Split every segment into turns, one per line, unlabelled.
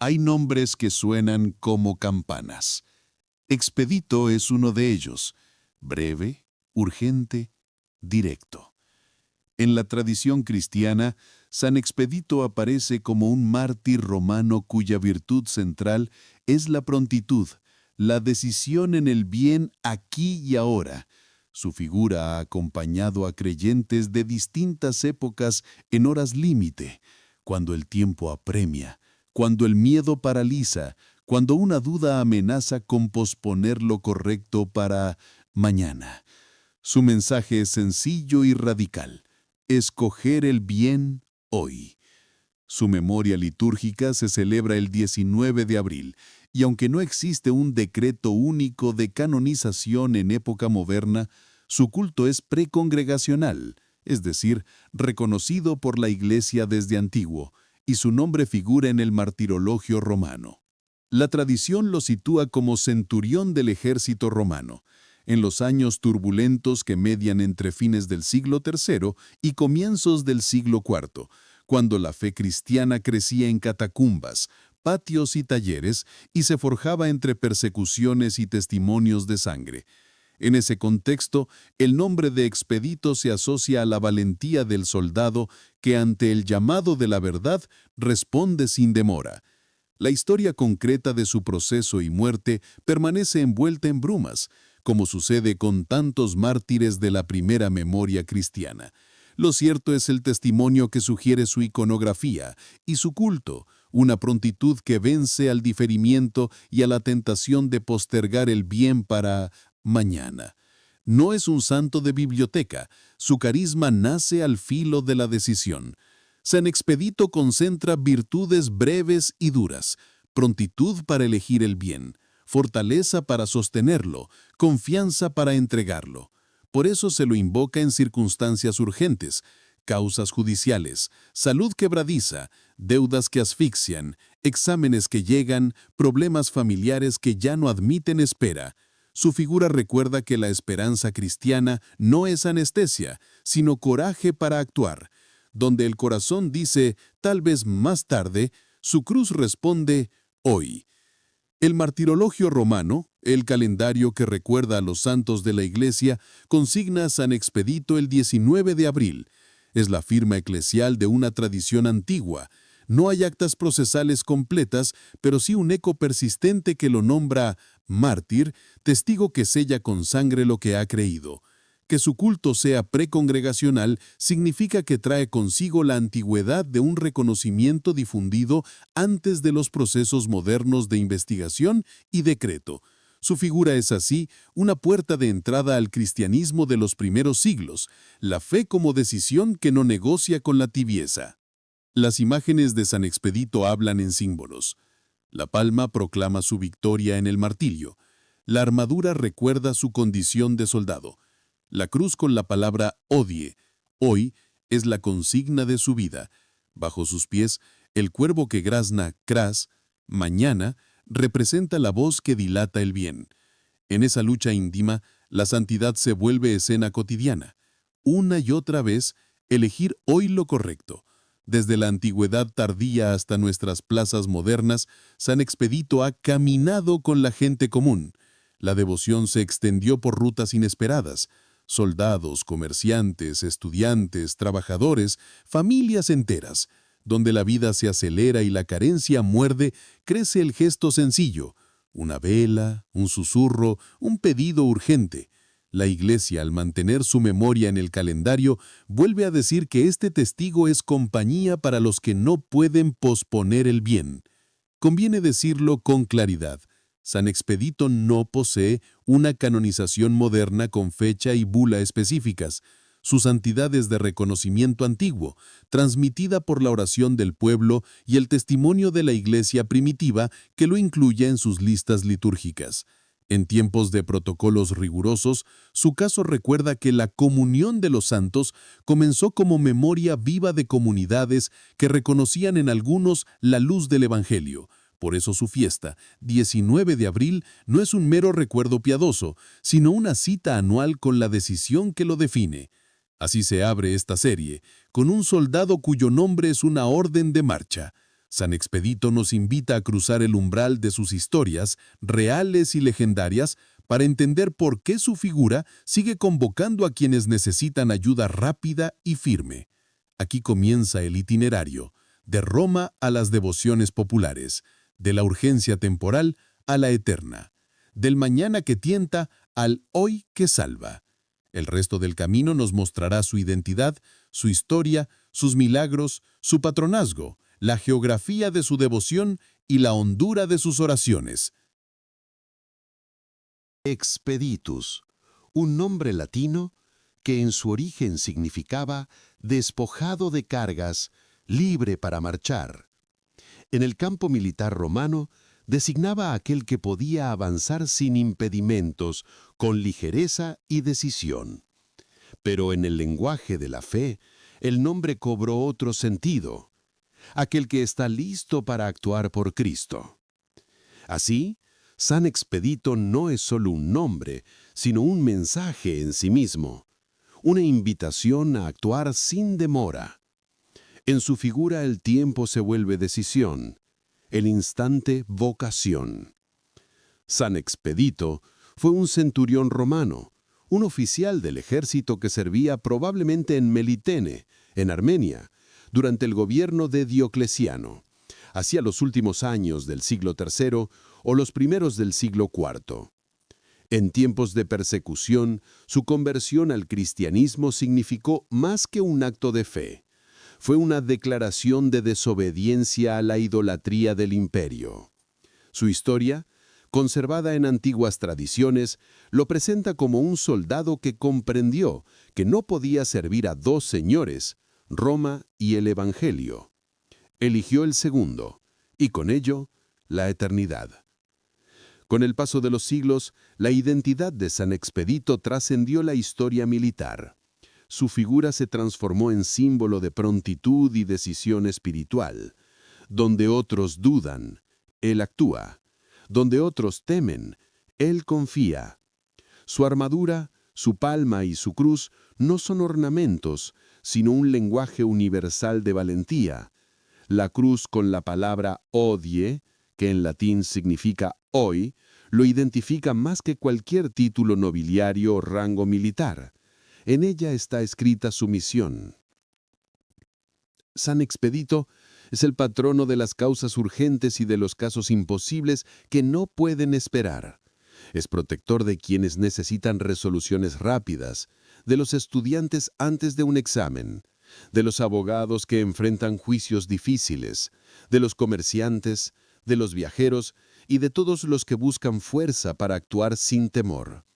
Hay nombres que suenan como campanas. Expedito es uno de ellos, breve, urgente, directo. En la tradición cristiana, San Expedito aparece como un mártir romano cuya virtud central es la prontitud, la decisión en el bien aquí y ahora. Su figura ha acompañado a creyentes de distintas épocas en horas límite, cuando el tiempo apremia, cuando el miedo paraliza, cuando una duda amenaza con posponer lo correcto para mañana. Su mensaje es sencillo y radical: escoger el bien hoy. Su memoria litúrgica se celebra el 19 de abril, y aunque no existe un decreto único de canonización en época moderna, su culto es precongregacional, es decir, reconocido por la Iglesia desde antiguo, y su nombre figura en el martirologio romano. La tradición lo sitúa como centurión del ejército romano, en los años turbulentos que median entre fines del siglo III y comienzos del siglo IV, cuando la fe cristiana crecía en catacumbas, patios y talleres y se forjaba entre persecuciones y testimonios de sangre. En ese contexto, el nombre de Expedito se asocia a la valentía del soldado que ante el llamado de la verdad responde sin demora. La historia concreta de su proceso y muerte permanece envuelta en brumas, como sucede con tantos mártires de la primera memoria cristiana. Lo cierto es el testimonio que sugiere su iconografía y su culto, una prontitud que vence al diferimiento y a la tentación de postergar el bien para mañana. No es un santo de biblioteca, su carisma nace al filo de la decisión. San Expedito concentra virtudes breves y duras, prontitud para elegir el bien, fortaleza para sostenerlo, confianza para entregarlo. Por eso se lo invoca en circunstancias urgentes, causas judiciales, salud quebradiza, deudas que asfixian, exámenes que llegan, problemas familiares que ya no admiten espera. Su figura recuerda que la esperanza cristiana no es anestesia, sino coraje para actuar. Donde el corazón dice, tal vez más tarde, su cruz responde, hoy. El martirologio romano, el calendario que recuerda a los santos de la Iglesia, consigna a San Expedito el 19 de abril. Es la firma eclesial de una tradición antigua. No hay actas procesales completas, pero sí un eco persistente que lo nombra mártir, testigo que sella con sangre lo que ha creído. Que su culto sea precongregacional significa que trae consigo la antigüedad de un reconocimiento difundido antes de los procesos modernos de investigación y decreto. Su figura es así una puerta de entrada al cristianismo de los primeros siglos, la fe como decisión que no negocia con la tibieza. Las imágenes de San Expedito hablan en símbolos. La palma proclama su victoria en el martirio. La armadura recuerda su condición de soldado. La cruz con la palabra odie, hoy, es la consigna de su vida. Bajo sus pies, el cuervo que grazna, cras, mañana, representa la voz que dilata el bien. En esa lucha íntima, la santidad se vuelve escena cotidiana. Una y otra vez, elegir hoy lo correcto. Desde la antigüedad tardía hasta nuestras plazas modernas, San Expedito ha caminado con la gente común. La devoción se extendió por rutas inesperadas. Soldados, comerciantes, estudiantes, trabajadores, familias enteras. Donde la vida se acelera y la carencia muerde, crece el gesto sencillo. Una vela, un susurro, un pedido urgente. La Iglesia, al mantener su memoria en el calendario, vuelve a decir que este testigo es compañía para los que no pueden posponer el bien. Conviene decirlo con claridad. San Expedito no posee una canonización moderna con fecha y bula específicas. Su santidad es de reconocimiento antiguo, transmitida por la oración del pueblo y el testimonio de la Iglesia primitiva que lo incluye en sus listas litúrgicas. En tiempos de protocolos rigurosos, su caso recuerda que la comunión de los santos comenzó como memoria viva de comunidades que reconocían en algunos la luz del Evangelio. Por eso su fiesta, 19 de abril, no es un mero recuerdo piadoso, sino una cita anual con la decisión que lo define. Así se abre esta serie, con un soldado cuyo nombre es una orden de marcha. San Expedito nos invita a cruzar el umbral de sus historias, reales y legendarias, para entender por qué su figura sigue convocando a quienes necesitan ayuda rápida y firme. Aquí comienza el itinerario, de Roma a las devociones populares, de la urgencia temporal a la eterna, del mañana que tienta al hoy que salva. El resto del camino nos mostrará su identidad, su historia, sus milagros, su patronazgo, la geografía de su devoción y la hondura de sus oraciones.
Expeditus, un nombre latino que en su origen significaba despojado de cargas, libre para marchar. En el campo militar romano, designaba a aquel que podía avanzar sin impedimentos, con ligereza y decisión. Pero en el lenguaje de la fe, el nombre cobró otro sentido: aquel que está listo para actuar por Cristo. Así, San Expedito no es solo un nombre, sino un mensaje en sí mismo, una invitación a actuar sin demora. En su figura el tiempo se vuelve decisión, el instante vocación. San Expedito fue un centurión romano, un oficial del ejército que servía probablemente en Melitene, en Armenia, durante el gobierno de Diocleciano, hacia los últimos años del siglo III o los primeros del siglo IV. En tiempos de persecución, su conversión al cristianismo significó más que un acto de fe. Fue una declaración de desobediencia a la idolatría del imperio. Su historia, conservada en antiguas tradiciones, lo presenta como un soldado que comprendió que no podía servir a dos señores, Roma y el Evangelio. Eligió el segundo, y con ello, la eternidad. Con el paso de los siglos, la identidad de San Expedito trascendió la historia militar. Su figura se transformó en símbolo de prontitud y decisión espiritual. Donde otros dudan, él actúa. Donde otros temen, él confía. Su armadura, su palma y su cruz no son ornamentos, sino un lenguaje universal de valentía. La cruz con la palabra hodie, que en latín significa hoy, lo identifica más que cualquier título nobiliario o rango militar. En ella está escrita su misión. San Expedito es el patrono de las causas urgentes y de los casos imposibles que no pueden esperar. Es protector de quienes necesitan resoluciones rápidas, de los estudiantes antes de un examen, de los abogados que enfrentan juicios difíciles, de los comerciantes, de los viajeros y de todos los que buscan fuerza para actuar sin temor.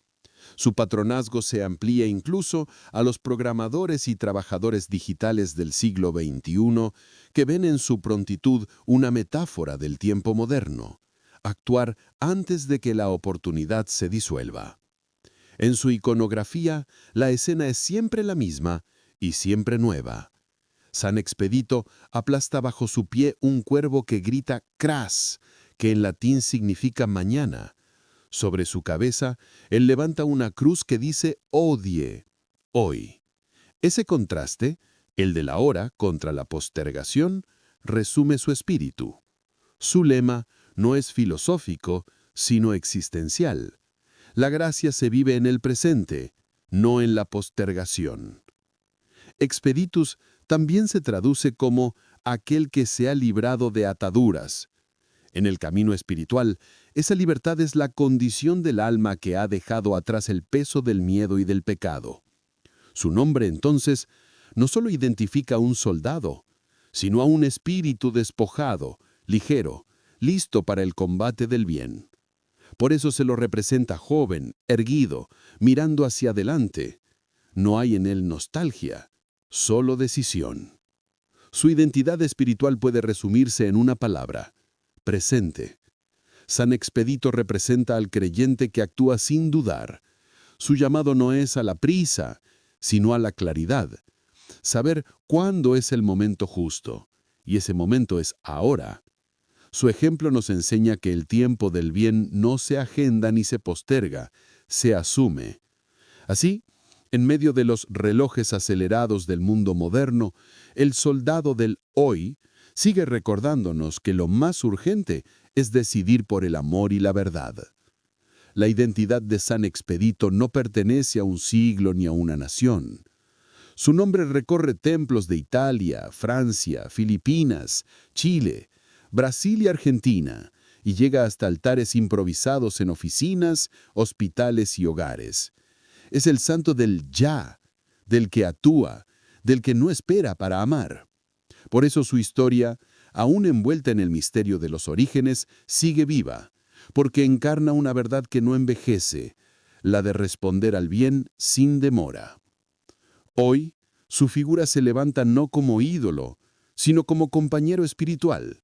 Su patronazgo se amplía incluso a los programadores y trabajadores digitales del siglo XXI que ven en su prontitud una metáfora del tiempo moderno: actuar antes de que la oportunidad se disuelva. En su iconografía, la escena es siempre la misma y siempre nueva. San Expedito aplasta bajo su pie un cuervo que grita cras, que en latín significa mañana. Sobre su cabeza, él levanta una cruz que dice hodie, hoy. Ese contraste, el de la hora contra la postergación, resume su espíritu. Su lema no es filosófico, sino existencial. La gracia se vive en el presente, no en la postergación. Expeditus también se traduce como aquel que se ha librado de ataduras. En el camino espiritual, esa libertad es la condición del alma que ha dejado atrás el peso del miedo y del pecado. Su nombre, entonces, no solo identifica a un soldado, sino a un espíritu despojado, ligero, listo para el combate del bien. Por eso se lo representa joven, erguido, mirando hacia adelante. No hay en él nostalgia, solo decisión. Su identidad espiritual puede resumirse en una palabra: presente. San Expedito representa al creyente que actúa sin dudar. Su llamado no es a la prisa, sino a la claridad. Saber cuándo es el momento justo, y ese momento es ahora. Su ejemplo nos enseña que el tiempo del bien no se agenda ni se posterga, se asume. Así, en medio de los relojes acelerados del mundo moderno, el soldado del hoy sigue recordándonos que lo más urgente es decidir por el amor y la verdad. La identidad de San Expedito no pertenece a un siglo ni a una nación. Su nombre recorre templos de Italia, Francia, Filipinas, Chile, Brasil y Argentina, y llega hasta altares improvisados en oficinas, hospitales y hogares. Es el santo del ya, del que actúa, del que no espera para amar. Por eso su historia, aún envuelta en el misterio de los orígenes, sigue viva, porque encarna una verdad que no envejece, la de responder al bien sin demora. Hoy, su figura se levanta no como ídolo, sino como compañero espiritual.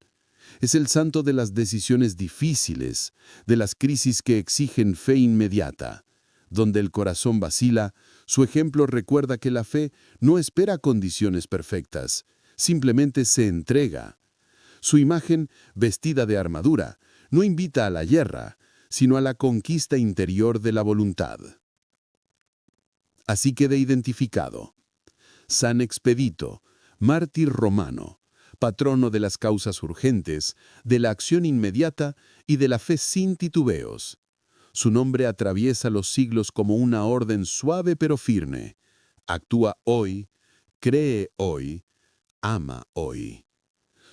Es el santo de las decisiones difíciles, de las crisis que exigen fe inmediata. Donde el corazón vacila, su ejemplo recuerda que la fe no espera condiciones perfectas, simplemente se entrega. Su imagen, vestida de armadura, no invita a la guerra, sino a la conquista interior de la voluntad. Así queda identificado. San Expedito, mártir romano, patrono de las causas urgentes, de la acción inmediata y de la fe sin titubeos. Su nombre atraviesa los siglos como una orden suave pero firme. Actúa hoy, cree hoy, ama hoy.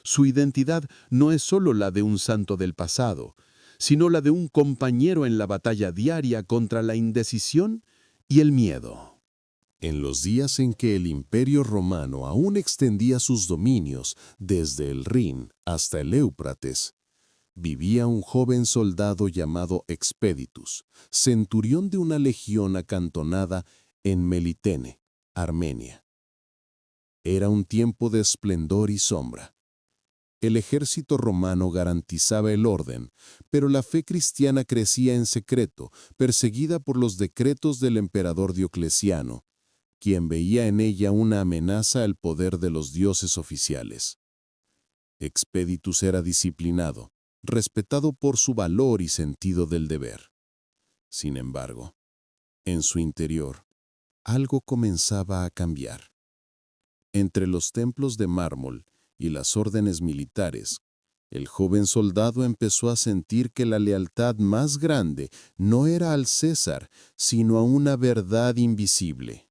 Su identidad no es solo la de un santo del pasado, sino la de un compañero en la batalla diaria contra la indecisión y el miedo.
En los días en que el Imperio Romano aún extendía sus dominios desde el Rin hasta el Éufrates, vivía un joven soldado llamado Expeditus, centurión de una legión acantonada en Melitene, Armenia. Era un tiempo de esplendor y sombra. El ejército romano garantizaba el orden, pero la fe cristiana crecía en secreto, perseguida por los decretos del emperador Diocleciano, quien veía en ella una amenaza al poder de los dioses oficiales. Expeditus era disciplinado, respetado por su valor y sentido del deber. Sin embargo, en su interior, algo comenzaba a cambiar. Entre los templos de mármol y las órdenes militares, el joven soldado empezó a sentir que la lealtad más grande no era al César, sino a una verdad invisible.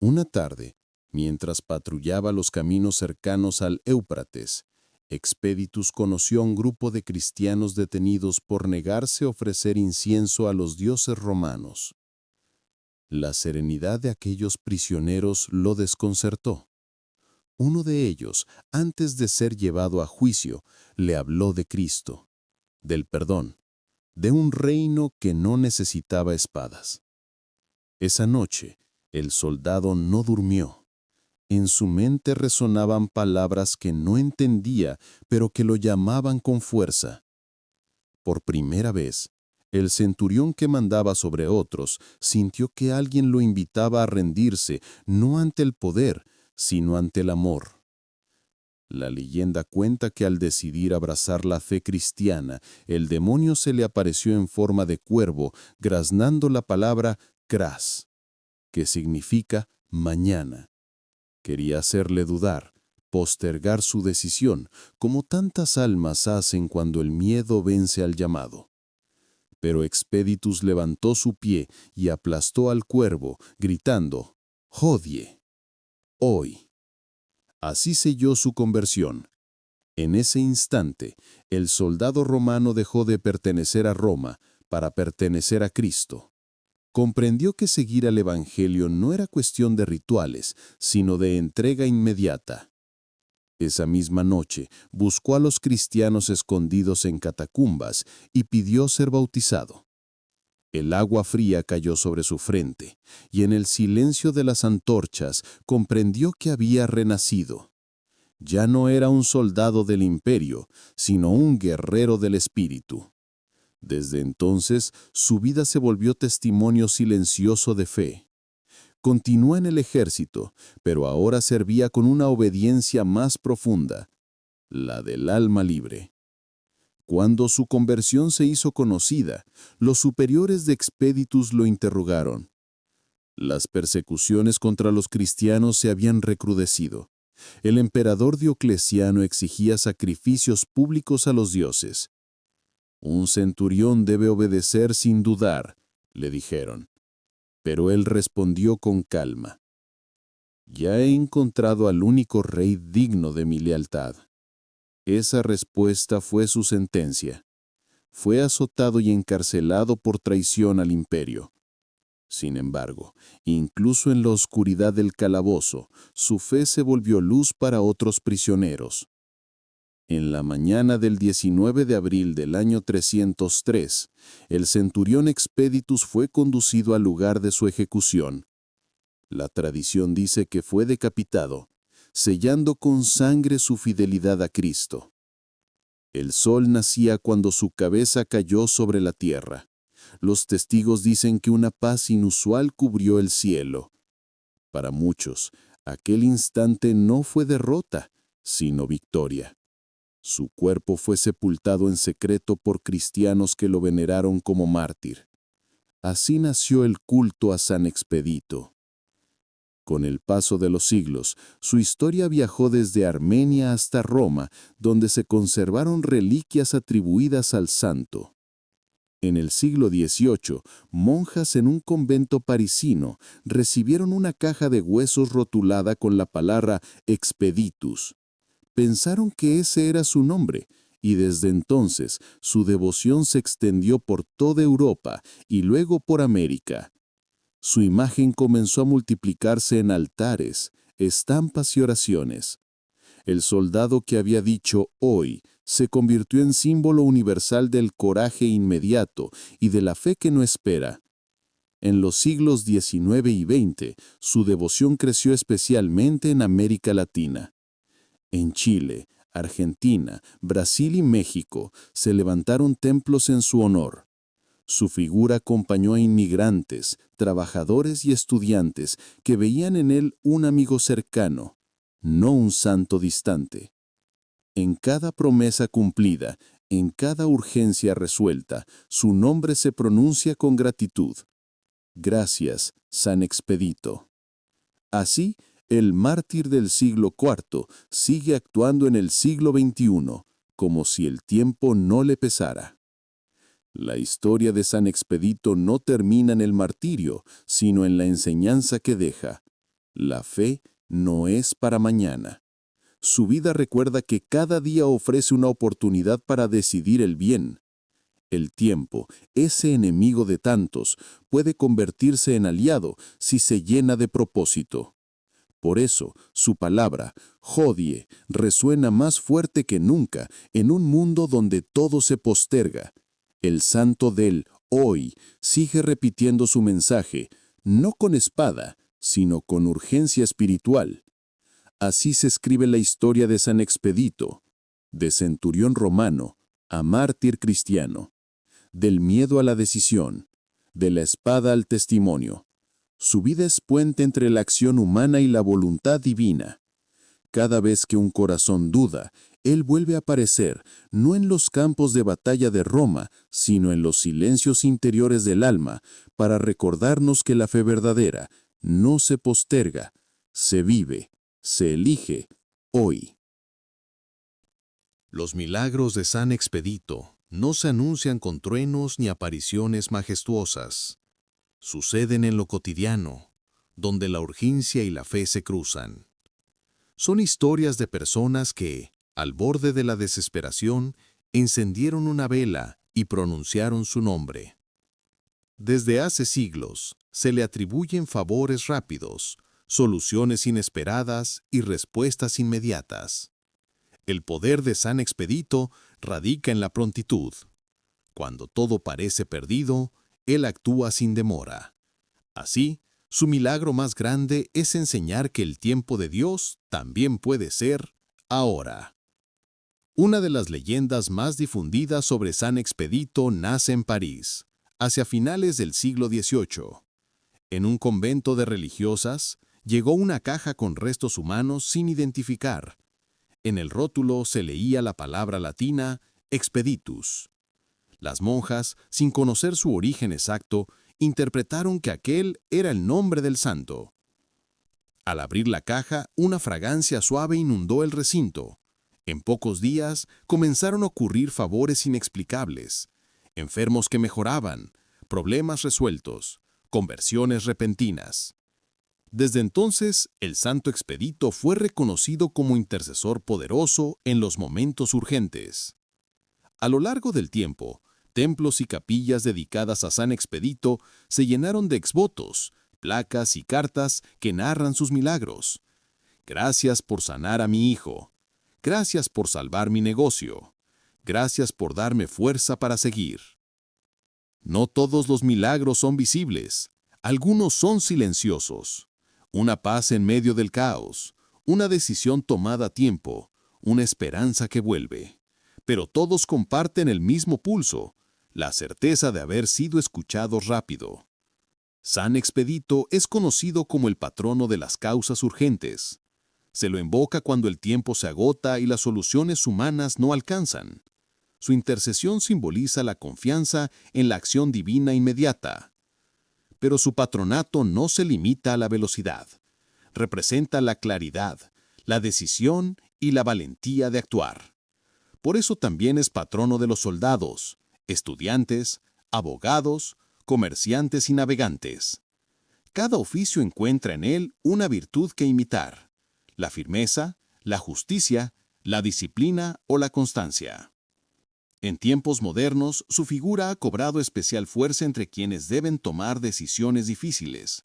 Una tarde, mientras patrullaba los caminos cercanos al Éufrates, Expeditus conoció a un grupo de cristianos detenidos por negarse a ofrecer incienso a los dioses romanos. La serenidad de aquellos prisioneros lo desconcertó. Uno de ellos, antes de ser llevado a juicio, le habló de Cristo, del perdón, de un reino que no necesitaba espadas. Esa noche, el soldado no durmió. En su mente resonaban palabras que no entendía, pero que lo llamaban con fuerza. Por primera vez, el centurión que mandaba sobre otros sintió que alguien lo invitaba a rendirse, no ante el poder, sino ante el amor. La leyenda cuenta que al decidir abrazar la fe cristiana, el demonio se le apareció en forma de cuervo, graznando la palabra cras, que significa mañana. Quería hacerle dudar, postergar su decisión, como tantas almas hacen cuando el miedo vence al llamado. Pero Expeditus levantó su pie y aplastó al cuervo, gritando, «Hodie, hoy». Así selló su conversión. En ese instante, el soldado romano dejó de pertenecer a Roma para pertenecer a Cristo. Comprendió que seguir al Evangelio no era cuestión de rituales, sino de entrega inmediata. Esa misma noche, buscó a los cristianos escondidos en catacumbas y pidió ser bautizado. El agua fría cayó sobre su frente, y en el silencio de las antorchas comprendió que había renacido. Ya no era un soldado del imperio, sino un guerrero del espíritu. Desde entonces, su vida se volvió testimonio silencioso de fe. Continuó en el ejército, pero ahora servía con una obediencia más profunda, la del alma libre. Cuando su conversión se hizo conocida, los superiores de Expeditus lo interrogaron. Las persecuciones contra los cristianos se habían recrudecido, El emperador Diocleciano exigía sacrificios públicos a los dioses. «Un centurión debe obedecer sin dudar», le dijeron. Pero él respondió con calma: «Ya he encontrado al único rey digno de mi lealtad». Esa respuesta fue su sentencia. Fue azotado y encarcelado por traición al imperio. Sin embargo, incluso en la oscuridad del calabozo, su fe se volvió luz para otros prisioneros. En la mañana del 19 de abril del año 303, el centurión Expeditus fue conducido al lugar de su ejecución. La tradición dice que fue decapitado, sellando con sangre su fidelidad a Cristo. El sol nacía cuando su cabeza cayó sobre la tierra. Los testigos dicen que una paz inusual cubrió el cielo. Para muchos, aquel instante no fue derrota, sino victoria. Su cuerpo fue sepultado en secreto por cristianos que lo veneraron como mártir. Así nació el culto a San Expedito. Con el paso de los siglos, su historia viajó desde Armenia hasta Roma, donde se conservaron reliquias atribuidas al santo. En el siglo XVIII, monjas en un convento parisino recibieron una caja de huesos rotulada con la palabra Expeditus. Pensaron que ese era su nombre, y desde entonces su devoción se extendió por toda Europa y luego por América. Su imagen comenzó a multiplicarse en altares, estampas y oraciones. El soldado que había dicho «hoy» se convirtió en símbolo universal del coraje inmediato y de la fe que no espera. En los siglos XIX y XX, su devoción creció especialmente en América Latina. En Chile, Argentina, Brasil y México se levantaron templos en su honor. Su figura acompañó a inmigrantes, trabajadores y estudiantes que veían en él un amigo cercano, no un santo distante. En cada promesa cumplida, en cada urgencia resuelta, su nombre se pronuncia con gratitud. Gracias, San Expedito. Así, el mártir del siglo IV sigue actuando en el siglo XXI, como si el tiempo no le pesara. La historia de San Expedito no termina en el martirio, sino en la enseñanza que deja. La fe no es para mañana. Su vida recuerda que cada día ofrece una oportunidad para decidir el bien. El tiempo, ese enemigo de tantos, puede convertirse en aliado si se llena de propósito. Por eso, su palabra, hodie, resuena más fuerte que nunca en un mundo donde todo se posterga. El santo del hoy sigue repitiendo su mensaje, no con espada, sino con urgencia espiritual. Así se escribe la historia de San Expedito, de centurión romano a mártir cristiano, del miedo a la decisión, de la espada al testimonio. Su vida es puente entre la acción humana y la voluntad divina. Cada vez que un corazón duda, él vuelve a aparecer, no en los campos de batalla de Roma, sino en los silencios interiores del alma, para recordarnos que la fe verdadera no se posterga, se vive, se elige hoy.
Los milagros de San Expedito no se anuncian con truenos ni apariciones majestuosas. Suceden en lo cotidiano, donde la urgencia y la fe se cruzan. Son historias de personas que, al borde de la desesperación, encendieron una vela y pronunciaron su nombre. Desde hace siglos se le atribuyen favores rápidos, soluciones inesperadas y respuestas inmediatas. El poder de San Expedito radica en la prontitud. Cuando todo parece perdido, él actúa sin demora. Así, su milagro más grande es enseñar que el tiempo de Dios también puede ser ahora. Una de las leyendas más difundidas sobre San Expedito nace en París, hacia finales del siglo XVIII. En un convento de religiosas, llegó una caja con restos humanos sin identificar. En el rótulo se leía la palabra latina Expeditus. Las monjas, sin conocer su origen exacto, interpretaron que aquel era el nombre del santo. Al abrir la caja, una fragancia suave inundó el recinto. En pocos días comenzaron a ocurrir favores inexplicables, enfermos que mejoraban, problemas resueltos, conversiones repentinas. Desde entonces, el Santo Expedito fue reconocido como intercesor poderoso en los momentos urgentes. A lo largo del tiempo, templos y capillas dedicadas a San Expedito se llenaron de exvotos, placas y cartas que narran sus milagros. Gracias por sanar a mi hijo. Gracias por salvar mi negocio. Gracias por darme fuerza para seguir. No todos los milagros son visibles. Algunos son silenciosos. Una paz en medio del caos, una decisión tomada a tiempo, una esperanza que vuelve. Pero todos comparten el mismo pulso, la certeza de haber sido escuchados rápido. San Expedito es conocido como el patrono de las causas urgentes. Se lo invoca cuando el tiempo se agota y las soluciones humanas no alcanzan. Su intercesión simboliza la confianza en la acción divina inmediata. Pero su patronato no se limita a la velocidad. Representa la claridad, la decisión y la valentía de actuar. Por eso también es patrono de los soldados, estudiantes, abogados, comerciantes y navegantes. Cada oficio encuentra en él una virtud que imitar: la firmeza, la justicia, la disciplina o la constancia. En tiempos modernos, su figura ha cobrado especial fuerza entre quienes deben tomar decisiones difíciles: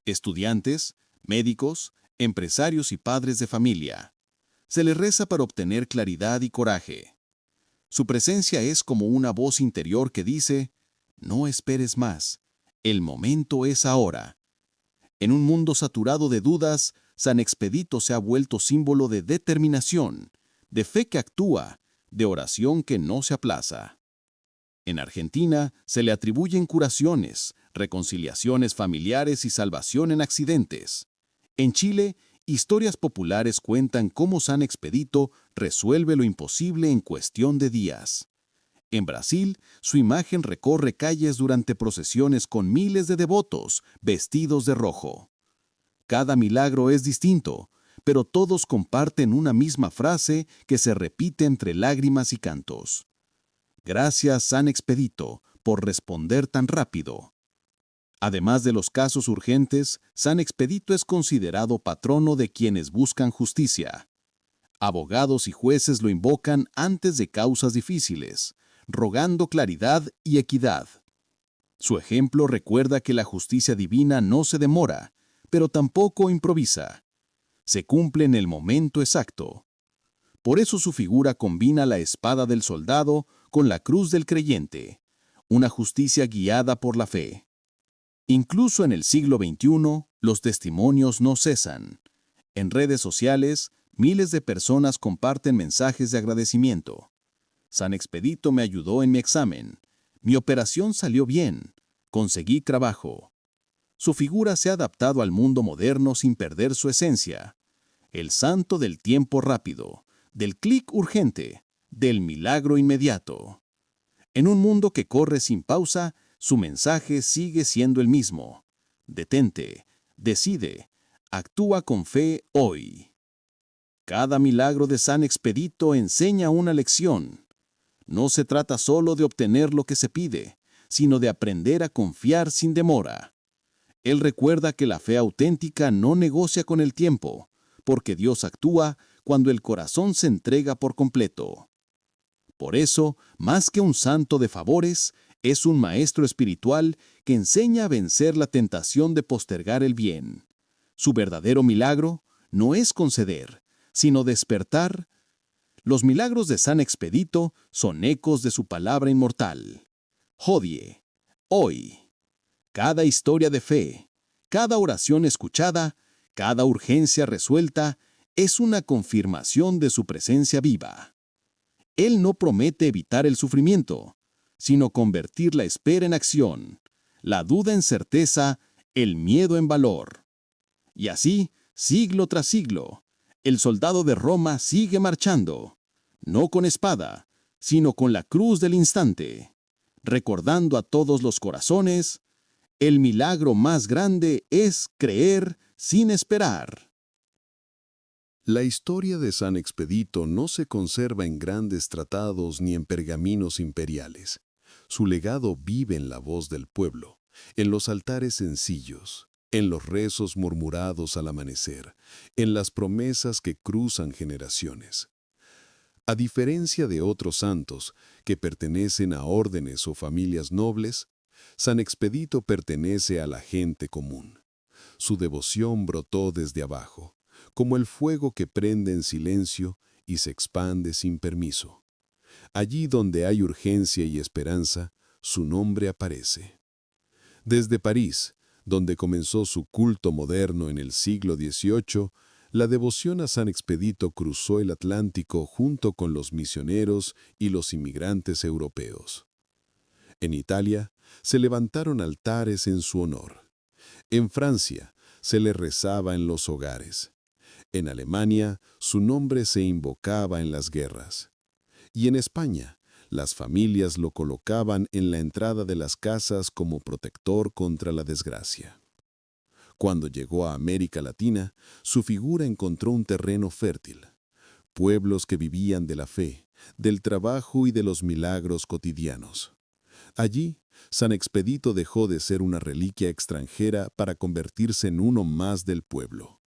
estudiantes, médicos, empresarios y padres de familia. Se le reza para obtener claridad y coraje. Su presencia es como una voz interior que dice: no esperes más, el momento es ahora. En un mundo saturado de dudas, San Expedito se ha vuelto símbolo de determinación, de fe que actúa, de oración que no se aplaza. En Argentina se le atribuyen curaciones, reconciliaciones familiares y salvación en accidentes. En Chile, historias populares cuentan cómo San Expedito resuelve lo imposible en cuestión de días. En Brasil, su imagen recorre calles durante procesiones con miles de devotos vestidos de rojo. Cada milagro es distinto, pero todos comparten una misma frase que se repite entre lágrimas y cantos: gracias, San Expedito, por responder tan rápido. Además de los casos urgentes, San Expedito es considerado patrono de quienes buscan justicia. Abogados y jueces lo invocan antes de causas difíciles, rogando claridad y equidad. Su ejemplo recuerda que la justicia divina no se demora, pero tampoco improvisa. Se cumple en el momento exacto. Por eso su figura combina la espada del soldado con la cruz del creyente, una justicia guiada por la fe. Incluso en el siglo XXI, los testimonios no cesan. En redes sociales, miles de personas comparten mensajes de agradecimiento. San Expedito me ayudó en mi examen. Mi operación salió bien. Conseguí trabajo. Su figura se ha adaptado al mundo moderno sin perder su esencia. El santo del tiempo rápido, del clic urgente, del milagro inmediato. En un mundo que corre sin pausa, su mensaje sigue siendo el mismo: detente, decide, actúa con fe hoy. Cada milagro de San Expedito enseña una lección. No se trata solo de obtener lo que se pide, sino de aprender a confiar sin demora. Él recuerda que la fe auténtica no negocia con el tiempo, porque Dios actúa cuando el corazón se entrega por completo. Por eso, más que un santo de favores, es un maestro espiritual que enseña a vencer la tentación de postergar el bien. Su verdadero milagro no es conceder, sino despertar. Los milagros de San Expedito son ecos de su palabra inmortal. Hodie, hoy. Cada historia de fe, cada oración escuchada, cada urgencia resuelta es una confirmación de su presencia viva. Él no promete evitar el sufrimiento, sino convertir la espera en acción, la duda en certeza, el miedo en valor. Y así, siglo tras siglo, el soldado de Roma sigue marchando, no con espada, sino con la cruz del instante, recordando a todos los corazones: el milagro más grande es creer
sin esperar.
La historia de San Expedito no se conserva en grandes tratados ni en pergaminos imperiales. Su legado vive en la voz del pueblo, en los altares sencillos, en los rezos murmurados al amanecer, en las promesas que cruzan generaciones. A diferencia de otros santos que pertenecen a órdenes o familias nobles, San Expedito pertenece a la gente común. Su devoción brotó desde abajo, como el fuego que prende en silencio y se expande sin permiso. Allí donde hay urgencia y esperanza, su nombre aparece. Desde París, donde comenzó su culto moderno en el siglo XVIII, la devoción a San Expedito cruzó el Atlántico junto con los misioneros y los inmigrantes europeos. En Italia, se levantaron altares en su honor. En Francia, se le rezaba en los hogares. En Alemania, su nombre se invocaba en las guerras. Y en España, las familias lo colocaban en la entrada de las casas como protector contra la desgracia. Cuando llegó a América Latina, su figura encontró un terreno fértil. Pueblos que vivían de la fe, del trabajo y de los milagros cotidianos. Allí, San Expedito dejó de ser una reliquia extranjera para convertirse en uno más del pueblo.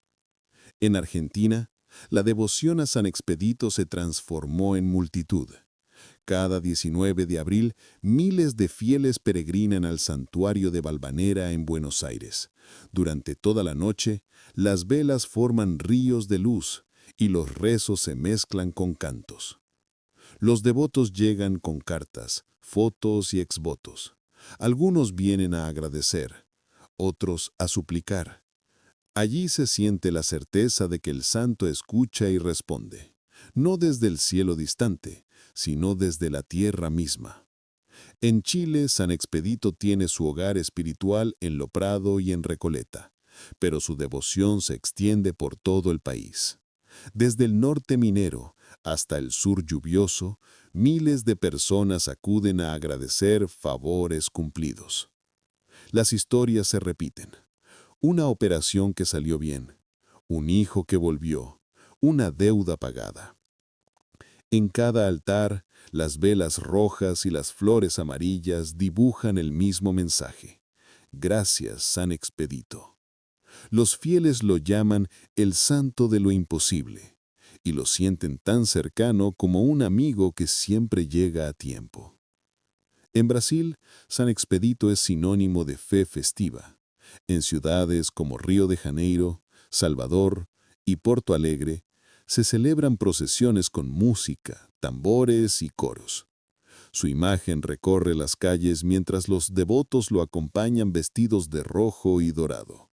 En Argentina, la devoción a San Expedito se transformó en multitud. Cada 19 de abril, miles de fieles peregrinan al santuario de Valvanera en Buenos Aires. Durante toda la noche, las velas forman ríos de luz y los rezos se mezclan con cantos. Los devotos llegan con cartas, fotos y exvotos. Algunos vienen a agradecer, otros a suplicar. Allí se siente la certeza de que el santo escucha y responde, no desde el cielo distante, sino desde la tierra misma. En Chile, San Expedito tiene su hogar espiritual en Lo Prado y en Recoleta, pero su devoción se extiende por todo el país. Desde el norte minero hasta el sur lluvioso, miles de personas acuden a agradecer favores cumplidos. Las historias se repiten. Una operación que salió bien, un hijo que volvió, una deuda pagada. En cada altar, las velas rojas y las flores amarillas dibujan el mismo mensaje. Gracias, San Expedito. Los fieles lo llaman el santo de lo imposible, y lo sienten tan cercano como un amigo que siempre llega a tiempo. En Brasil, San Expedito es sinónimo de fe festiva. En ciudades como Río de Janeiro, Salvador y Porto Alegre, se celebran procesiones con música, tambores y coros. Su imagen recorre las calles mientras los devotos lo acompañan vestidos de rojo y dorado.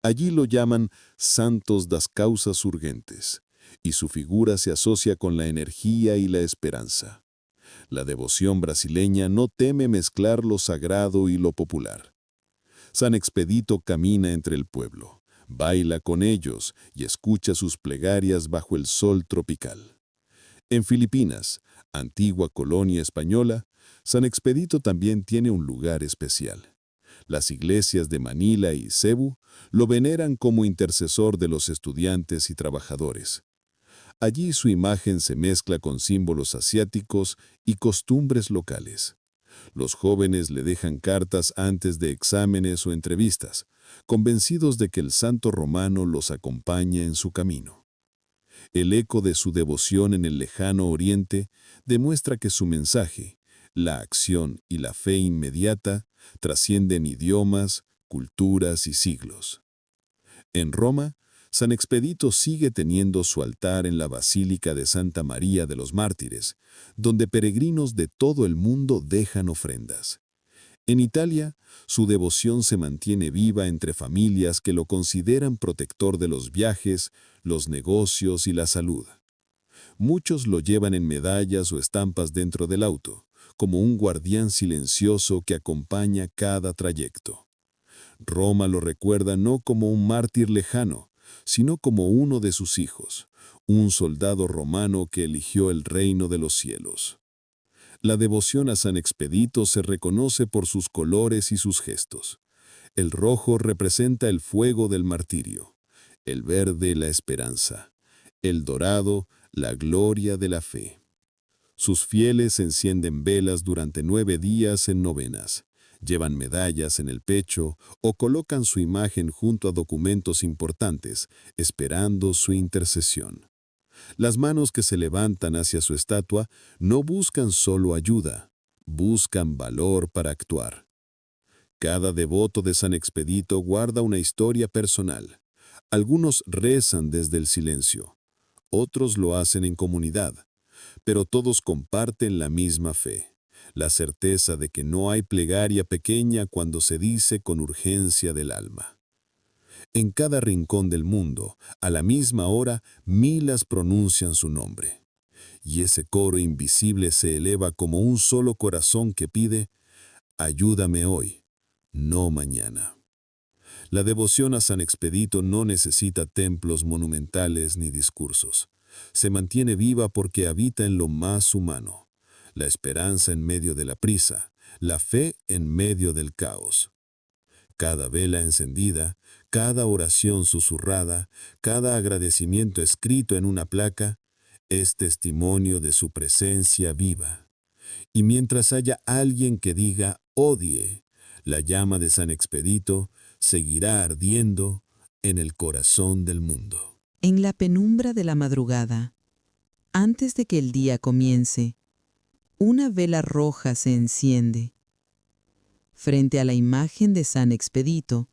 Allí lo llaman Santos das Causas Urgentes, y su figura se asocia con la energía y la esperanza. La devoción brasileña no teme mezclar lo sagrado y lo popular. San Expedito camina entre el pueblo, baila con ellos y escucha sus plegarias bajo el sol tropical. En Filipinas, antigua colonia española, San Expedito también tiene un lugar especial. Las iglesias de Manila y Cebu lo veneran como intercesor de los estudiantes y trabajadores. Allí su imagen se mezcla con símbolos asiáticos y costumbres locales. Los jóvenes le dejan cartas antes de exámenes o entrevistas, convencidos de que el santo romano los acompaña en su camino. El eco de su devoción en el lejano oriente demuestra que su mensaje, la acción y la fe inmediata trascienden idiomas, culturas y siglos. En Roma, San Expedito sigue teniendo su altar en la Basílica de Santa María de los Mártires, donde peregrinos de todo el mundo dejan ofrendas. En Italia, su devoción se mantiene viva entre familias que lo consideran protector de los viajes, los negocios y la salud. Muchos lo llevan en medallas o estampas dentro del auto, como un guardián silencioso que acompaña cada trayecto. Roma lo recuerda no como un mártir lejano, sino como uno de sus hijos, un soldado romano que eligió el reino de los cielos. La devoción a San Expedito se reconoce por sus colores y sus gestos.
El rojo representa el fuego del martirio, el verde la esperanza, el dorado la gloria de la fe. Sus fieles encienden velas durante 9 días en novenas, llevan medallas en el pecho o colocan su imagen junto a documentos importantes, esperando su intercesión. Las manos que se levantan hacia su estatua no buscan solo ayuda, buscan valor para actuar. Cada devoto de San Expedito guarda una historia personal. Algunos rezan desde el silencio, otros lo hacen en comunidad, pero todos comparten la misma fe, la certeza de que no hay plegaria pequeña cuando se dice con urgencia del alma. En cada rincón del mundo, a la misma hora, miles pronuncian su nombre. Y ese coro invisible se eleva como un solo corazón que pide: ayúdame hoy, no mañana. La devoción a San Expedito no necesita templos monumentales ni discursos. Se mantiene viva porque habita en lo más humano, la esperanza en medio de la prisa, la fe en medio del caos. Cada vela encendida, cada oración susurrada, cada agradecimiento escrito en una placa, es testimonio de su presencia viva. Y mientras haya alguien que diga odie, la llama de San Expedito seguirá ardiendo en el corazón del mundo.
En la penumbra de la madrugada, antes de que el día comience, una vela roja se enciende. Frente a la imagen de San Expedito,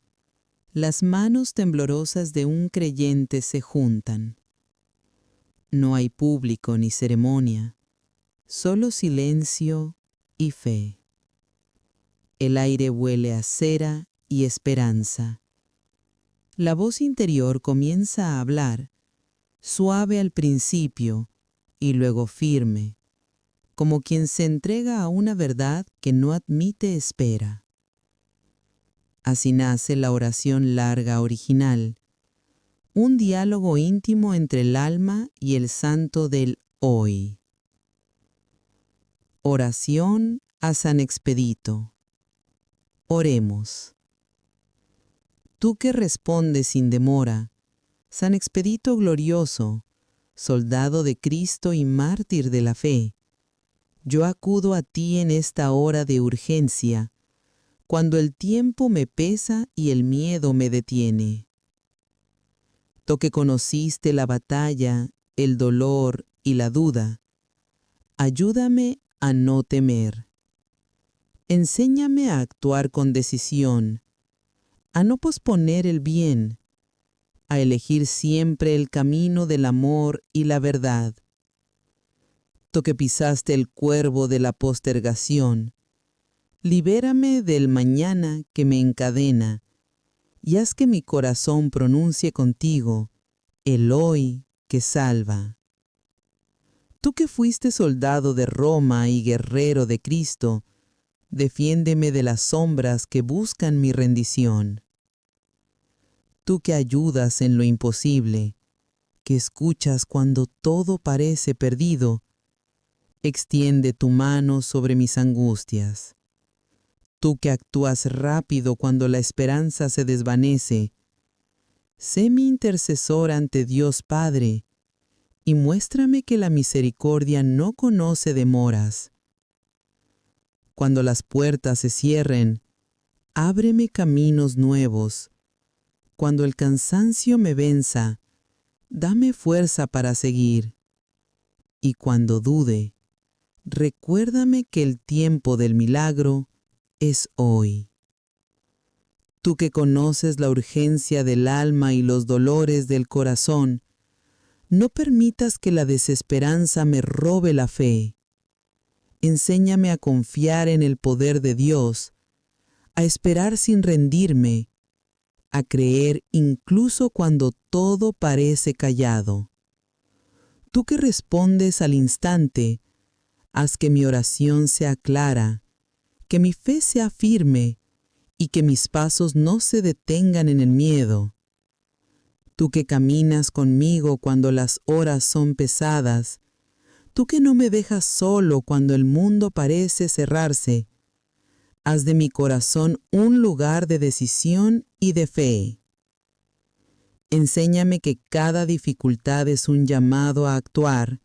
las manos temblorosas de un creyente se juntan. No hay público ni ceremonia, solo silencio y fe. El aire huele a cera y esperanza. La voz interior comienza a hablar, suave al principio y luego firme, como quien se entrega a una verdad que no admite espera. Así nace la oración larga original, un diálogo íntimo entre el alma y el santo del hoy. Oración a San Expedito. Oremos. Tú que respondes sin demora, San Expedito glorioso, soldado de Cristo y mártir de la fe, yo acudo a ti en esta hora de urgencia, cuando el tiempo me pesa y el miedo me detiene. Tú que conociste la batalla, el dolor y la duda, ayúdame a no temer. Enséñame a actuar con decisión, a no posponer el bien, a elegir siempre el camino del amor y la verdad. Tú que pisaste el cuervo de la postergación, libérame del mañana que me encadena y haz que mi corazón pronuncie contigo el hoy que salva. Tú que fuiste soldado de Roma y guerrero de Cristo, defiéndeme de las sombras que buscan mi rendición. Tú que ayudas en lo imposible, que escuchas cuando todo parece perdido, extiende tu mano sobre mis angustias. Tú que actúas rápido cuando la esperanza se desvanece, sé mi intercesor ante Dios Padre y muéstrame que la misericordia no conoce demoras. Cuando las puertas se cierren, ábreme caminos nuevos. Cuando el cansancio me venza, dame fuerza para seguir. Y cuando dude, recuérdame que el tiempo del milagro es hoy. Tú que conoces la urgencia del alma y los dolores del corazón, no permitas que la desesperanza me robe la fe. Enséñame a confiar en el poder de Dios, a esperar sin rendirme, a creer incluso cuando todo parece callado. Tú que respondes al instante, haz que mi oración sea clara, que mi fe sea firme y que mis pasos no se detengan en el miedo. Tú que caminas conmigo cuando las horas son pesadas, tú que no me dejas solo cuando el mundo parece cerrarse, haz de mi corazón un lugar de decisión y de fe. Enséñame que cada dificultad es un llamado a actuar,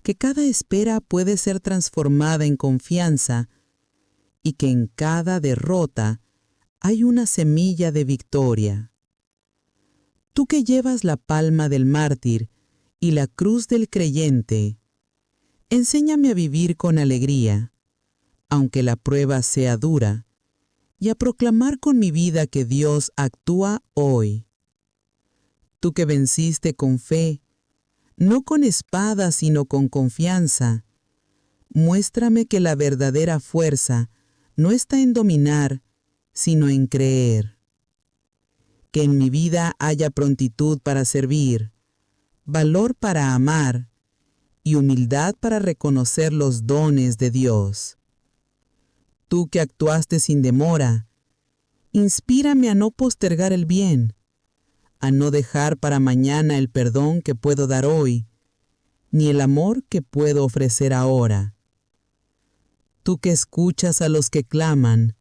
que cada espera puede ser transformada en confianza y que en cada derrota hay una semilla de victoria. Tú que llevas la palma del mártir y la cruz del creyente, enséñame a vivir con alegría, aunque la prueba sea dura, y a proclamar con mi vida que Dios actúa hoy. Tú que venciste con fe, no con espada sino con confianza, muéstrame que la verdadera fuerza no está en dominar, sino en creer. Que en mi vida haya prontitud para servir, valor para amar y humildad para reconocer los dones de Dios. Tú que actuaste sin demora, inspírame a no postergar el bien, a no dejar para mañana el perdón que puedo dar hoy, ni el amor que puedo ofrecer ahora. Tú que escuchas a los que claman,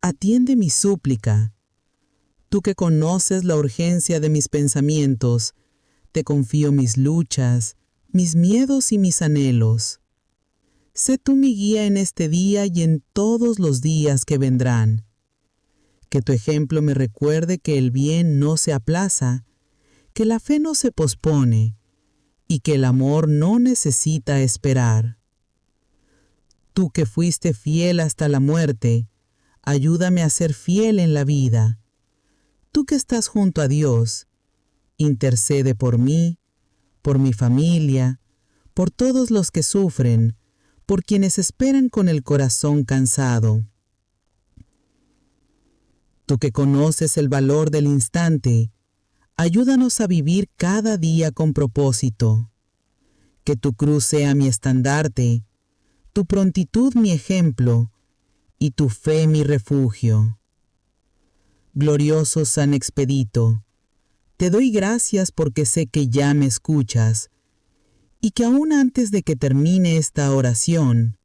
atiende mi súplica. Tú que conoces la urgencia de mis pensamientos, te confío mis luchas, mis miedos y mis anhelos. Sé tú mi guía en este día y en todos los días que vendrán. Que tu ejemplo me recuerde que el bien no se aplaza, que la fe no se pospone y que el amor no necesita esperar. Tú que fuiste fiel hasta la muerte, ayúdame a ser fiel en la vida. Tú que estás junto a Dios, intercede por mí, por mi familia, por todos los que sufren, por quienes esperan con el corazón cansado. Tú que conoces el valor del instante, ayúdanos a vivir cada día con propósito. Que tu cruz sea mi estandarte, tu prontitud mi ejemplo y tu fe mi refugio. Glorioso San Expedito, te doy gracias porque sé que ya me escuchas y que aún antes de que termine esta oración,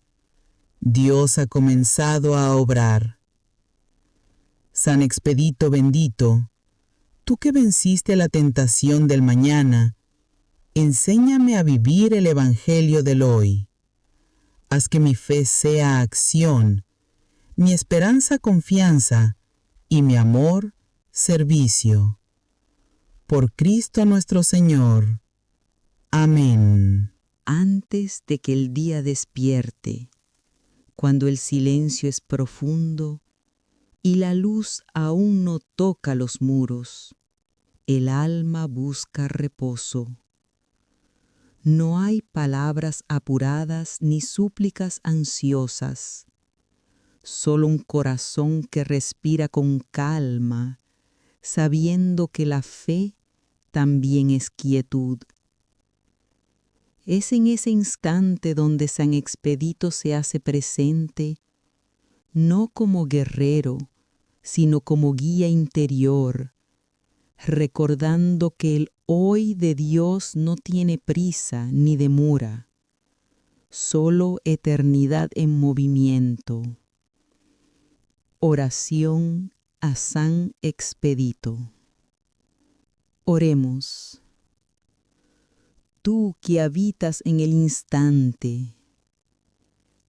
Dios ha comenzado a obrar. San Expedito bendito, tú que venciste la tentación del mañana, enséñame a vivir el Evangelio del hoy. Haz que mi fe sea acción, mi esperanza confianza y mi amor servicio. Por Cristo nuestro Señor. Amén.
Antes de que el día despierte, cuando el silencio es profundo y la luz aún no toca los muros, el alma busca reposo. No hay palabras apuradas ni súplicas ansiosas, solo un corazón que respira con calma, sabiendo que la fe también es quietud. Es en ese instante donde San Expedito se hace presente, no como guerrero, sino como guía interior, recordando que el hoy de Dios no tiene prisa ni demora, solo eternidad en movimiento. Oración a San Expedito. Oremos. Tú que habitas en el instante,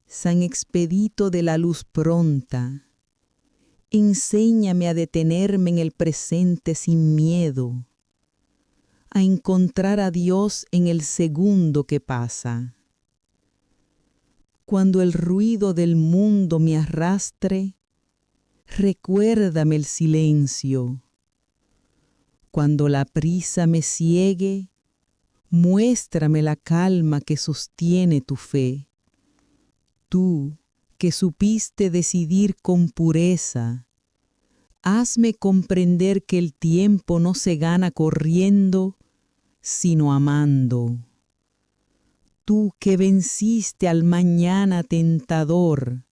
San Expedito de la luz pronta, enséñame a detenerme en el presente sin miedo, a encontrar a Dios en el segundo que pasa. Cuando el ruido del mundo me arrastre, recuérdame el silencio. Cuando la prisa me ciegue, muéstrame la calma que sostiene tu fe. Tú, que supiste decidir con pureza, hazme comprender que el tiempo no se gana corriendo, sino amando. Tú que venciste al mañana tentador,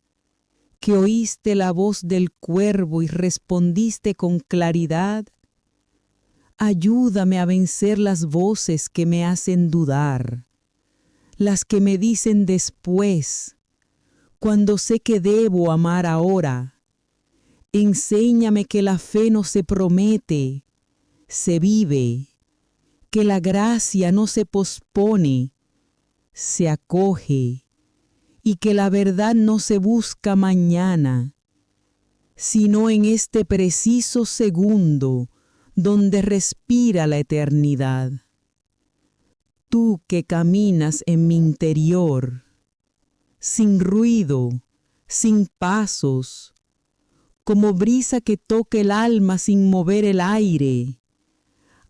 que oíste la voz del cuervo y respondiste con claridad, ayúdame a vencer las voces que me hacen dudar, las que me dicen después, cuando sé que debo amar ahora. Enséñame que la fe no se promete, se vive, que la gracia no se pospone, se acoge, y que la verdad no se busca mañana, sino en este preciso segundo donde respira la eternidad. Tú que caminas en mi interior, sin ruido, sin pasos, como brisa que toca el alma sin mover el aire,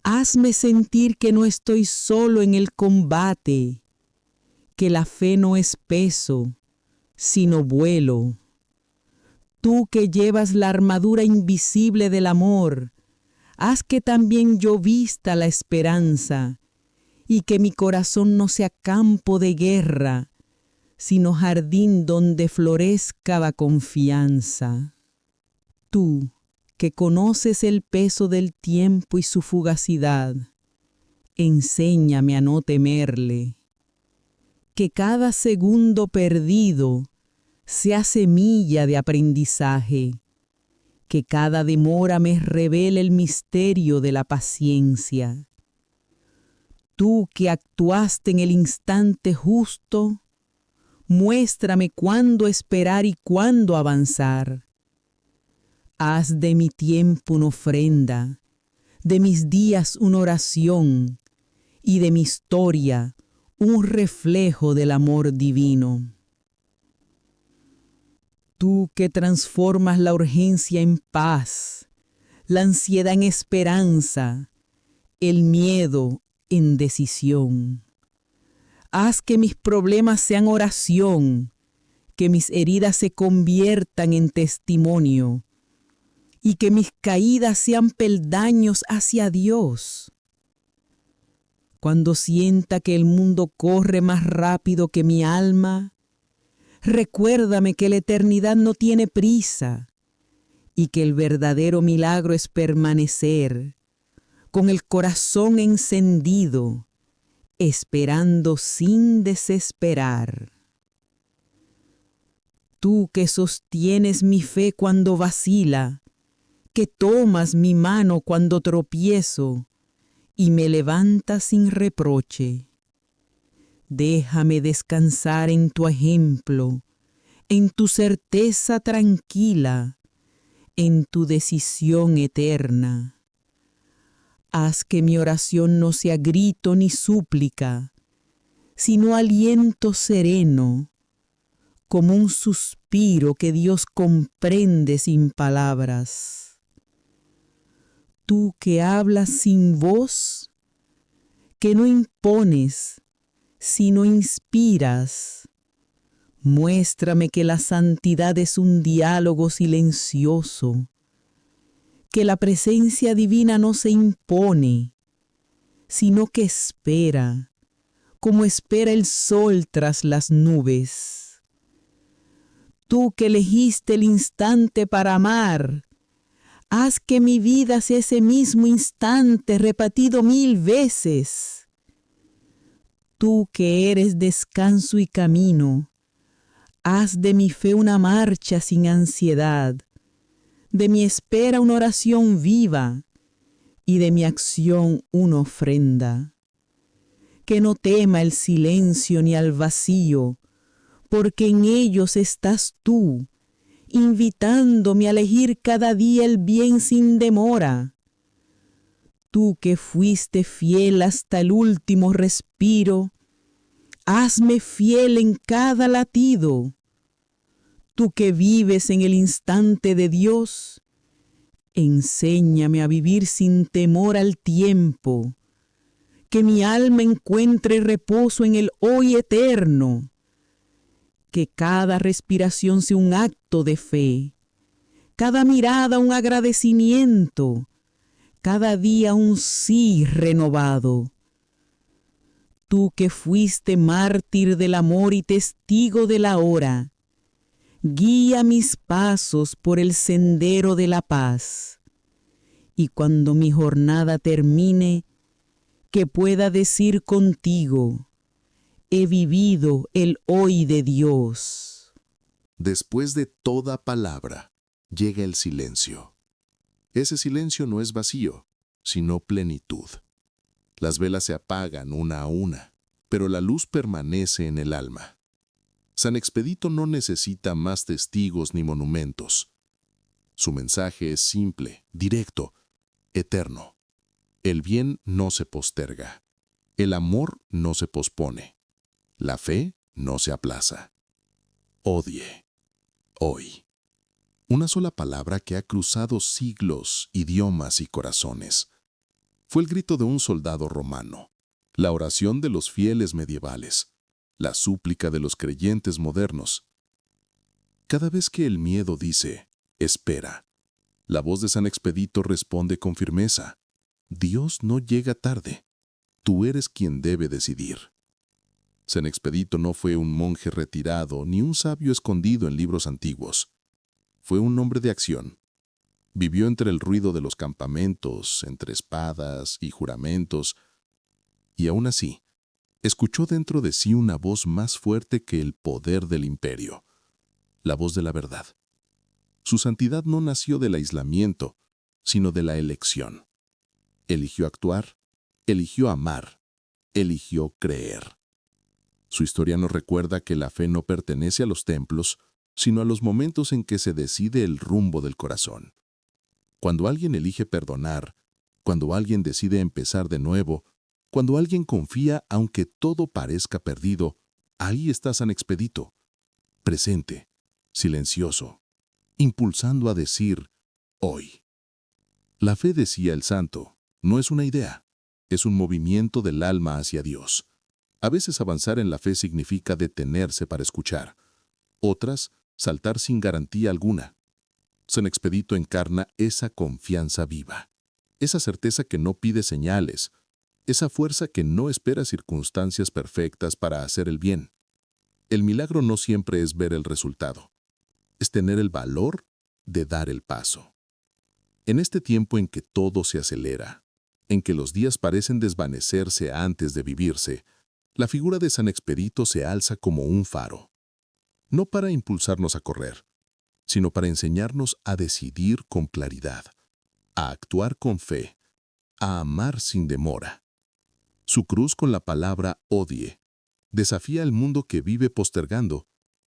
hazme sentir que no estoy solo en el combate, que la fe no es peso, sino vuelo. Tú que llevas la armadura invisible del amor, haz que también yo vista la esperanza, y que mi corazón no sea campo de guerra, sino jardín donde florezca la confianza. Tú, que conoces el peso del tiempo y su fugacidad, enséñame a no temerle. Que cada segundo perdido sea semilla de aprendizaje, que cada demora me revele el misterio de la paciencia. Tú que actuaste en el instante justo, muéstrame cuándo esperar y cuándo avanzar. Haz de mi tiempo una ofrenda, de mis días una oración, y de mi historia un reflejo del amor divino. Tú que transformas la urgencia en paz, la ansiedad en esperanza, el miedo en decisión. Haz que mis problemas sean oración, que mis heridas se conviertan en testimonio y que mis caídas sean peldaños hacia Dios. Cuando sienta que el mundo corre más rápido que mi alma, recuérdame que la eternidad no tiene prisa y que el verdadero milagro es permanecer con el corazón encendido, esperando sin desesperar. Tú que sostienes mi fe cuando vacila, que tomas mi mano cuando tropiezo y me levantas sin reproche. Déjame descansar en tu ejemplo, en tu certeza tranquila, en tu decisión eterna. Haz que mi oración no sea grito ni súplica, sino aliento sereno, como un suspiro que Dios comprende sin palabras. Tú que hablas sin voz, que no impones, sino inspiras, muéstrame que la santidad es un diálogo silencioso, que la presencia divina no se impone, sino que espera, como espera el sol tras las nubes. Tú que elegiste el instante para amar, haz que mi vida sea ese mismo instante repetido 1000 veces. Tú que eres descanso y camino, haz de mi fe una marcha sin ansiedad, de mi espera una oración viva y de mi acción una ofrenda. Que no tema el silencio ni al vacío, porque en ellos estás tú, invitándome a elegir cada día el bien sin demora. Tú que fuiste fiel hasta el último respiro, hazme fiel en cada latido. Tú que vives en el instante de Dios, enséñame a vivir sin temor al tiempo, que mi alma encuentre reposo en el hoy eterno, que cada respiración sea un acto de fe, cada mirada un agradecimiento, cada día un sí renovado. Tú que fuiste mártir del amor y testigo de la hora, guía mis pasos por el sendero de la paz, y cuando mi jornada termine, que pueda decir contigo, he vivido el hoy de Dios.
Después de toda palabra, llega el silencio. Ese silencio no es vacío, sino plenitud. Las velas se apagan una a una, pero la luz permanece en el alma. San Expedito no necesita más testigos ni monumentos. Su mensaje es simple, directo, eterno. El bien no se posterga. El amor no se pospone. La fe no se aplaza. Odie. Hoy. Una sola palabra que ha cruzado siglos, idiomas y corazones. Fue el grito de un soldado romano, la oración de los fieles medievales, la súplica de los creyentes modernos. Cada vez que el miedo dice, espera, la voz de San Expedito responde con firmeza, Dios no llega tarde, tú eres quien debe decidir. San Expedito no fue un monje retirado ni un sabio escondido en libros antiguos. Fue un hombre de acción. Vivió entre el ruido de los campamentos, entre espadas y juramentos, y aún así, escuchó dentro de sí una voz más fuerte que el poder del imperio, la voz de la verdad. Su santidad no nació del aislamiento, sino de la elección. Eligió actuar, eligió amar, eligió creer. Su historia nos recuerda que la fe no pertenece a los templos, sino a los momentos en que se decide el rumbo del corazón. Cuando alguien elige perdonar, cuando alguien decide empezar de nuevo, cuando alguien confía aunque todo parezca perdido, ahí está San Expedito, presente, silencioso, impulsando a decir, hoy. La fe, decía el santo, no es una idea, es un movimiento del alma hacia Dios. A veces avanzar en la fe significa detenerse para escuchar. Otras, saltar sin garantía alguna. San Expedito encarna esa confianza viva, esa certeza que no pide señales, esa fuerza que no espera circunstancias perfectas para hacer el bien. El milagro no siempre es ver el resultado, es tener el valor de dar el paso. En este tiempo en que todo se acelera, en que los días parecen desvanecerse antes de vivirse, la figura de San Expedito se alza como un faro, no para impulsarnos a correr, sino para enseñarnos a decidir con claridad, a actuar con fe, a amar sin demora. Su cruz con la palabra odie desafía al mundo que vive postergando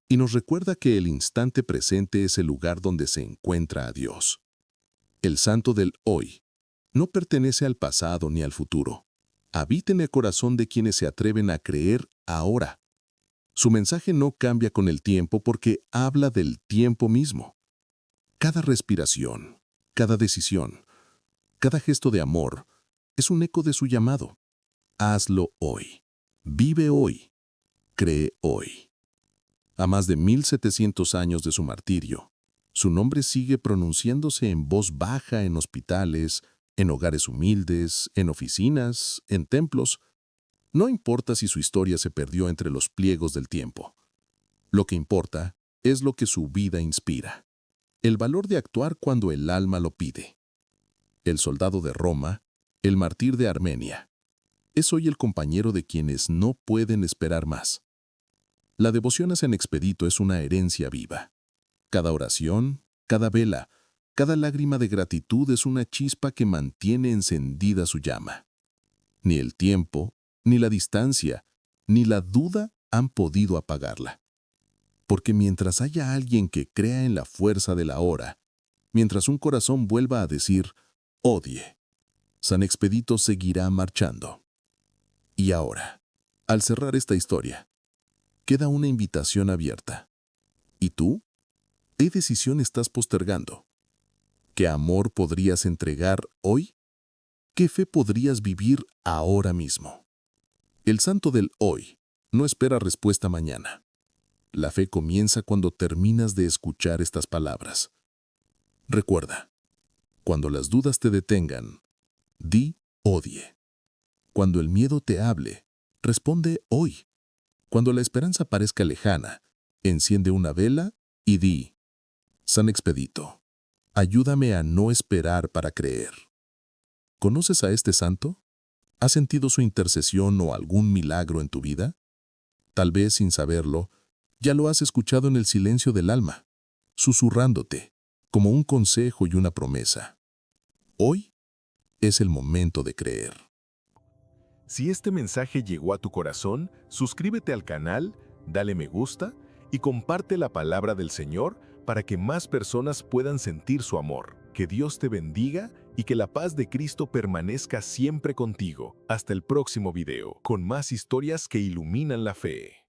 y nos recuerda que el instante presente es el lugar donde se encuentra a Dios. El santo del hoy no pertenece al pasado ni al futuro. Habita en el corazón de quienes se atreven a creer ahora. Su mensaje no cambia con el tiempo porque habla del tiempo mismo. Cada respiración, cada decisión, cada gesto de amor es un eco de su llamado. Hazlo hoy. Vive hoy. Cree hoy. A más de 1700 años de su martirio, su nombre sigue pronunciándose en voz baja en hospitales, en hogares humildes, en oficinas, en templos. No importa si su historia se perdió entre los pliegos del tiempo. Lo que importa es lo que su vida inspira. El valor de actuar cuando el alma lo pide. El soldado de Roma, el mártir de Armenia. Es hoy el compañero de quienes no pueden esperar más. La devoción a San Expedito es una herencia viva. Cada oración, cada vela, cada lágrima de gratitud es una chispa que mantiene encendida su llama. Ni el tiempo, ni la distancia, ni la duda han podido apagarla. Porque mientras haya alguien que crea en la fuerza de la hora, mientras un corazón vuelva a decir, odie, San Expedito seguirá marchando. Y ahora, al cerrar esta historia, queda una invitación abierta. ¿Y tú? ¿Qué decisión estás postergando? ¿Qué amor podrías entregar hoy? ¿Qué fe podrías vivir ahora mismo? El santo del hoy no espera respuesta mañana. La fe comienza cuando terminas de escuchar estas palabras. Recuerda, cuando las dudas te detengan, di odie. Cuando el miedo te hable, responde hoy. Cuando la esperanza parezca lejana, enciende una vela y di, San Expedito, ayúdame a no esperar para creer. ¿Conoces a este santo? ¿Has sentido su intercesión o algún milagro en tu vida? Tal vez sin saberlo, Ya lo has escuchado en el silencio del alma, susurrándote, como un consejo y una promesa. Hoy es el momento de creer.
Si este mensaje llegó a tu corazón, suscríbete al canal, dale me gusta y comparte la palabra del Señor para que más personas puedan sentir su amor. Que Dios te bendiga y que la paz de Cristo permanezca siempre contigo. Hasta el próximo video, con más historias que iluminan la fe.